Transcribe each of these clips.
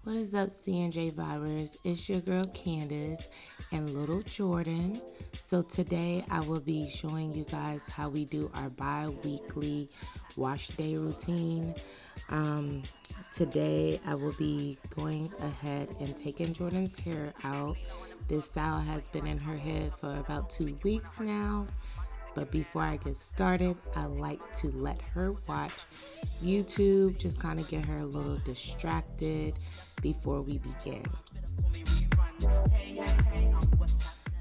What is up, CNJ Vibers? It's your girl Candace and little Jordynn. So today I will be showing you guys how we do our bi-weekly wash day routine. Today I will be going ahead and taking Jordynn's hair out. This style has been in her head for about 2 weeks now. But before I get started, I like to let her watch YouTube, just kind of get her a little distracted before we begin.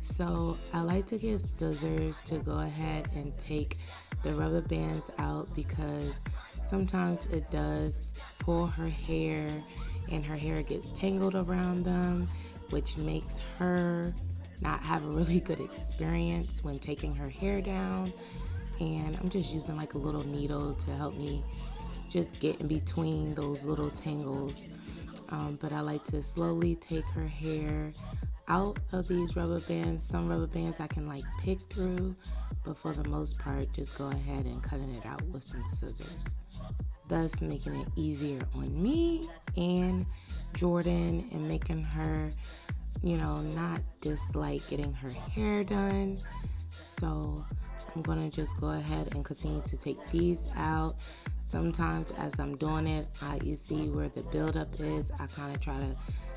So I like to get scissors to go ahead and take the rubber bands out because sometimes it does pull her hair and her hair gets tangled around them, which makes her not have a really good experience when taking her hair down. And I'm just using like a little needle to help me just get in between those little tangles. But I like to slowly take her hair out of these rubber bands. Some rubber bands I can like pick through, but for the most part just go ahead and cutting it out with some scissors, thus making it easier on me and Jordynn and making her not dislike getting her hair done. So I'm gonna just go ahead and continue to take these out. Sometimes as I'm doing it, you see where the buildup is. I kind of try to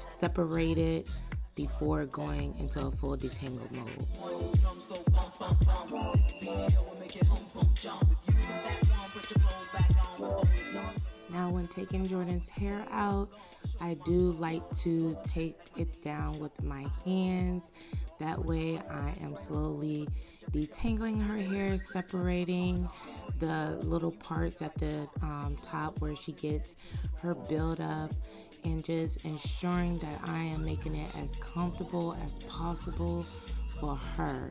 separate it before going into a full detangle mode. Now when taking Jordynn's hair out, I do like to take it down with my hands. That way I am slowly detangling her hair, separating the little parts at the top where she gets her buildup, and just ensuring that I am making it as comfortable as possible for her.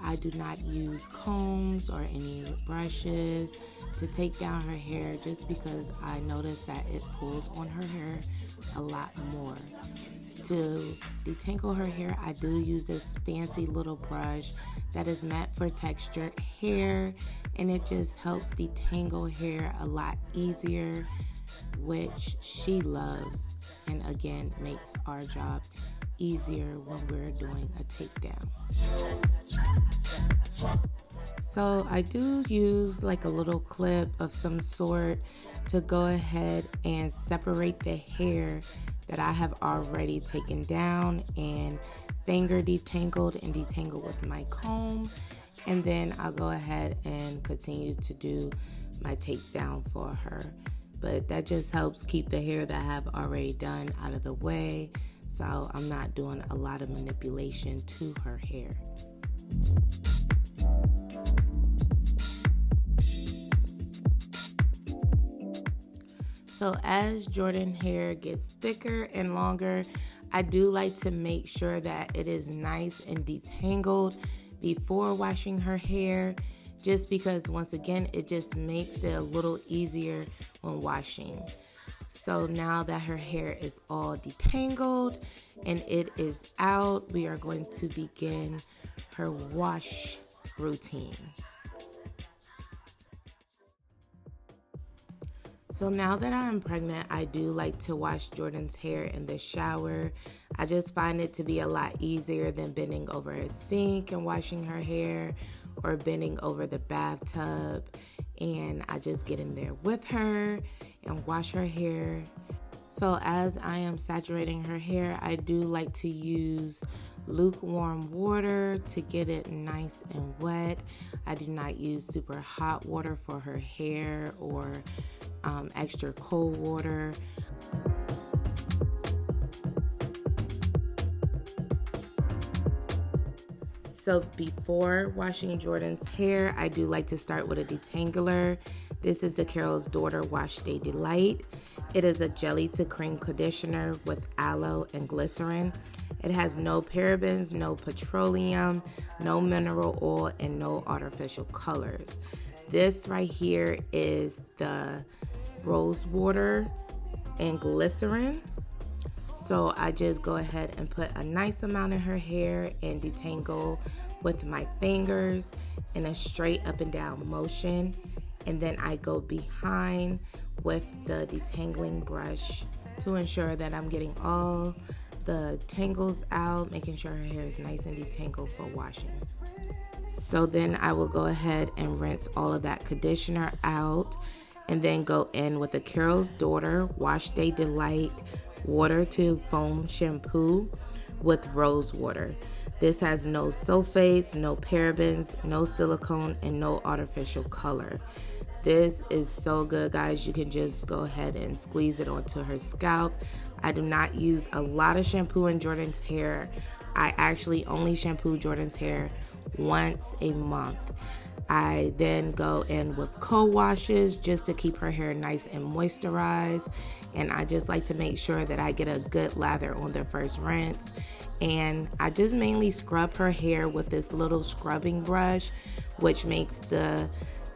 I do not use combs or any brushes to take down her hair just because I notice that it pulls on her hair a lot more. To detangle her hair, I do use this fancy little brush that is meant for textured hair, and it just helps detangle hair a lot easier, which she loves, and again makes our job easier when we're doing a takedown. So I do use like a little clip of some sort to go ahead and separate the hair that I have already taken down and finger detangled and detangled with my comb, and then I'll go ahead and continue to do my takedown for her. But that just helps keep the hair that I have already done out of the way, so I'm not doing a lot of manipulation to her hair. So as Jordynn hair gets thicker and longer, I do like to make sure that it is nice and detangled before washing her hair, just because once again it just makes it a little easier when washing. So now that her hair is all detangled and it is out, we are going to begin her wash routine. So now that I'm pregnant, I do like to wash Jordynn's hair in the shower. I just find it to be a lot easier than bending over a sink and washing her hair, or bending over the bathtub. And I just get in there with her and wash her hair. So as I am saturating her hair, I do like to use lukewarm water to get it nice and wet. I do not use super hot water for her hair or extra cold water. So before washing Jordynn's hair, I do like to start with a detangler. This is the Carol's Daughter Wash Day Delight. It is a jelly to cream conditioner with aloe and glycerin. It has no parabens, no petroleum, no mineral oil, and no artificial colors. This right here is the rose water and glycerin. So I just go ahead and put a nice amount in her hair and detangle with my fingers in a straight up and down motion. and then I go behind with the detangling brush to ensure that I'm getting all the tangles out, making sure her hair is nice and detangled for washing. So then I will go ahead and rinse all of that conditioner out and then go in with the Carol's Daughter Wash Day Delight Water to Foam Shampoo with rose water. This has no sulfates, no parabens, no silicone, and no artificial color. This is so good, guys. You can just go ahead and squeeze it onto her scalp. I do not use a lot of shampoo in Jordynn's hair. I actually only shampoo Jordynn's hair once a month. I then go in with co-washes just to keep her hair nice and moisturized. And I just like to make sure that I get a good lather on the first rinse. And I just mainly scrub her hair with this little scrubbing brush, which makes the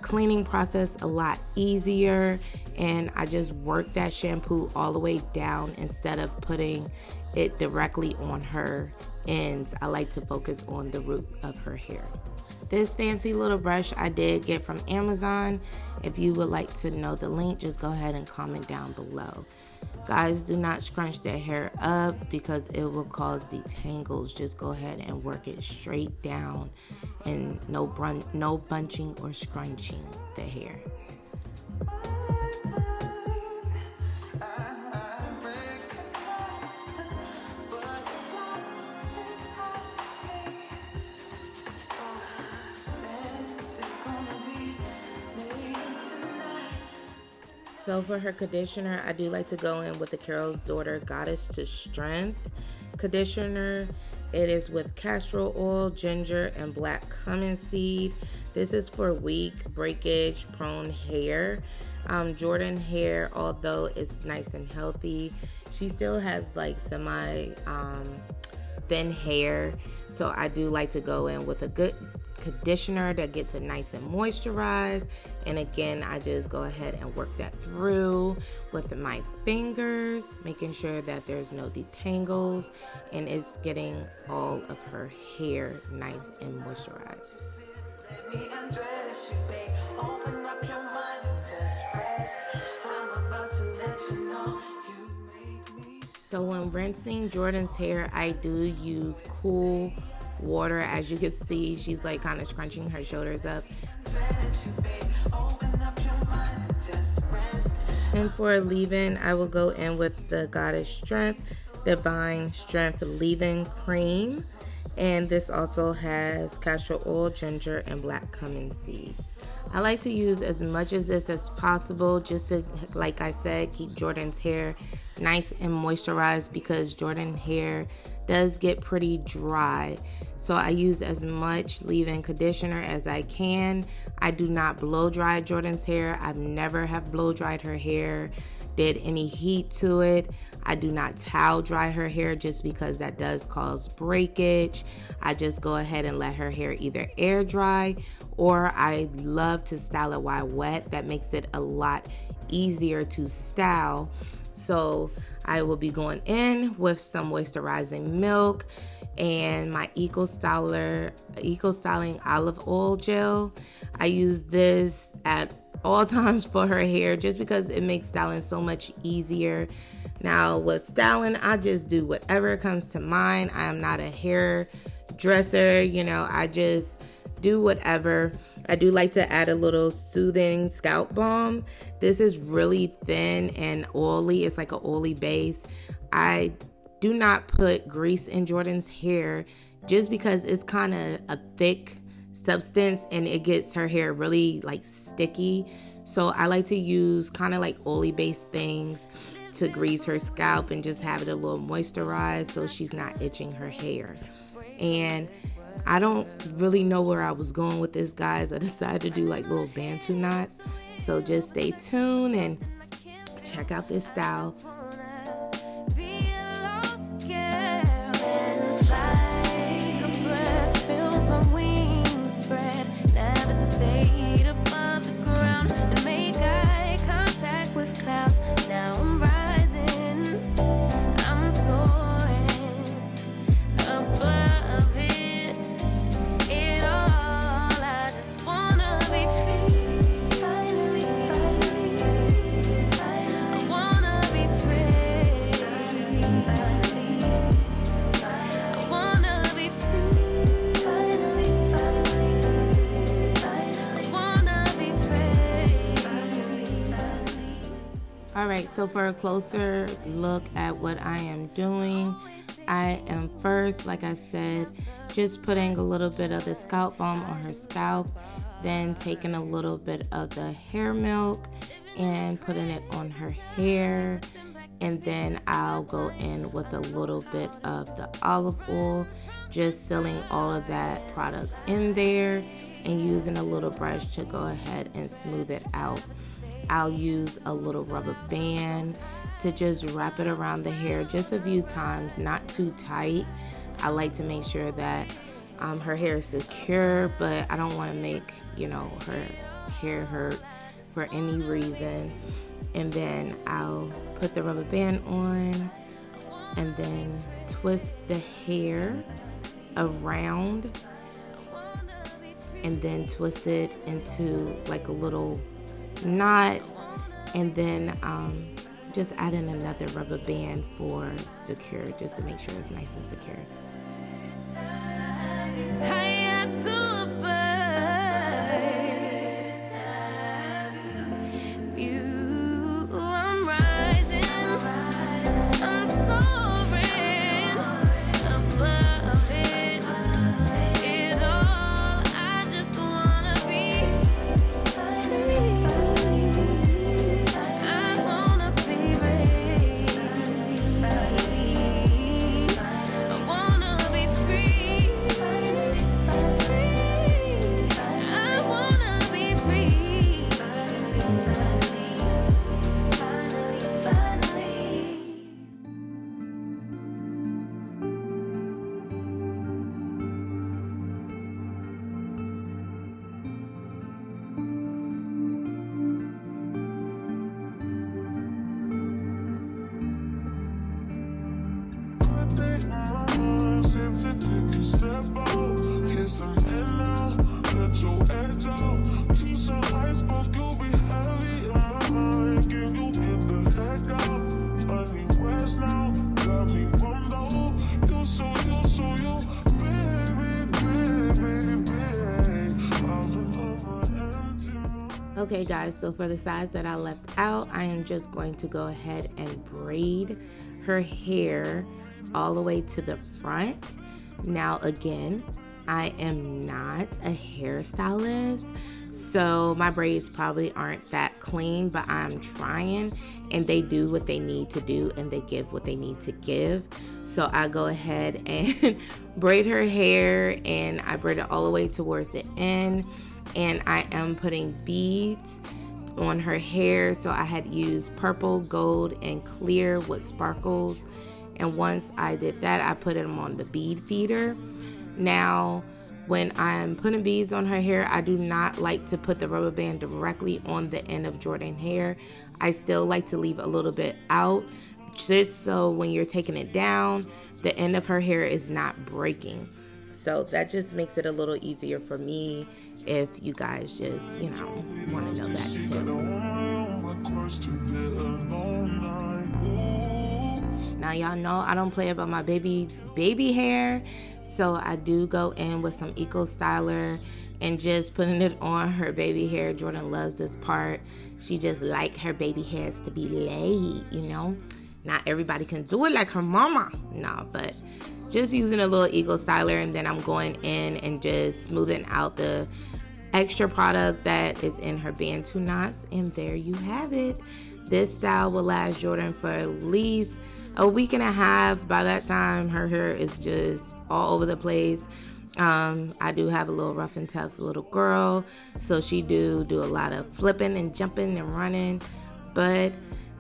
cleaning process a lot easier. And I just work that shampoo all the way down instead of putting it directly on her ends. I like to focus on the root of her hair. This fancy little brush I did get from Amazon. If you would like to know the link, just go ahead and comment down below. Guys, do not scrunch their hair up because it will cause detangles. Just go ahead and work it straight down and no bunching or scrunching the hair. So for her conditioner, I do like to go in with the Carol's Daughter Goddess to Strength conditioner. It is with castor oil, ginger, and black cumin seed. This is for weak, breakage prone hair. Jordynn hair, although it's nice and healthy, she still has like semi thin hair. So I do like to go in with a good conditioner that gets it nice and moisturized. And again, I just go ahead and work that through with my fingers, making sure that there's no detangles and it's getting all of her hair nice and moisturized. Let me undress you, babe. Open up your mind and just rest. I'm about to let you know you make me. So when rinsing Jordynn's hair, I do use cool water. As you can see, she's like kind of scrunching her shoulders up. And for leave-in, I will go in with the Goddess Strength Divine Strength Leave-In Cream. And this also has castor oil, ginger, and black cumin seed. I like to use as much of this as possible just to, like I said, keep Jordynn's hair nice and moisturized because Jordynn hair does get pretty dry. So I use as much leave-in conditioner as I can. I do not blow dry Jordynn's hair. I've never have blow dried her hair, did any heat to it. I do not towel dry her hair just because that does cause breakage. I just go ahead and let her hair either air dry, or I love to style it while wet. That makes it a lot easier to style. So I will be going in with some moisturizing milk and my Eco Styling olive oil gel. I use this at all times for her hair just because it makes styling so much easier. Now with styling, I just do whatever comes to mind. I am not a hair dresser, I just do whatever. I do like to add a little soothing scalp balm. This is really thin and oily. It's like an oily base. I do not put grease in Jordynn's hair just because it's kind of a thick substance and it gets her hair really like sticky. So I like to use kind of like oily based things to grease her scalp and just have it a little moisturized so she's not itching her hair. And I don't really know where I was going with this, guys. I decided to do like little bantu knots. So just stay tuned and check out this style. Alright, so for a closer look at what I am doing, I am first, like I said, just putting a little bit of the scalp balm on her scalp, then taking a little bit of the hair milk and putting it on her hair, and then I'll go in with a little bit of the olive oil, just sealing all of that product in there and using a little brush to go ahead and smooth it out. I'll use a little rubber band to just wrap it around the hair just a few times, not too tight. I like to make sure that her hair is secure, but I don't want to make, her hair hurt for any reason. And then I'll put the rubber band on and then twist the hair around and then twist it into like a little knot, and then just add in another rubber band for secure, just to make sure it's nice and secure. Okay guys, so for the sides that I left out, I am just going to go ahead and braid her hair all the way to the front. Now again, I am not a hairstylist, so my braids probably aren't that clean, but I'm trying, and they do what they need to do and they give what they need to give. So I go ahead and braid her hair, and I braid it all the way towards the end, and I am putting beads on her hair. So I had used purple, gold, and clear with sparkles, and once I did that, I put them on the bead feeder. Now when I'm putting beads on her hair, I do not like to put the rubber band directly on the end of Jordynn hair. I still like to leave a little bit out, just so when you're taking it down, the end of her hair is not breaking. So that just makes it a little easier for me if you guys just, want to know that tip. Now y'all know I don't play about my baby's baby hair, so I do go in with some Eco Styler and just putting it on her baby hair. Jordynn loves this part. She just like her baby hairs to be laid, Not everybody can do it like her mama. No, but just using a little Eco Styler, and then I'm going in and just smoothing out the extra product that is in her Bantu knots, and there you have it. This style will last Jordynn for at least a week and a half. By that time, her hair is just all over the place. I do have a little rough and tough little girl, so she do a lot of flipping and jumping and running. But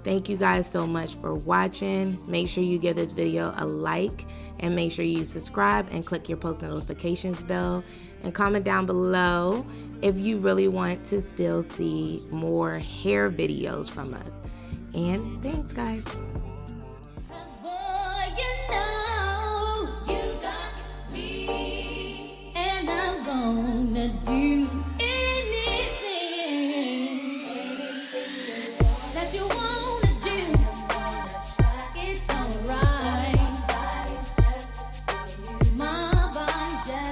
thank you guys so much for watching. Make sure you give this video a like, and make sure you subscribe and click your post notifications bell, and comment down below if you really want to still see more hair videos from us. And thanks guys.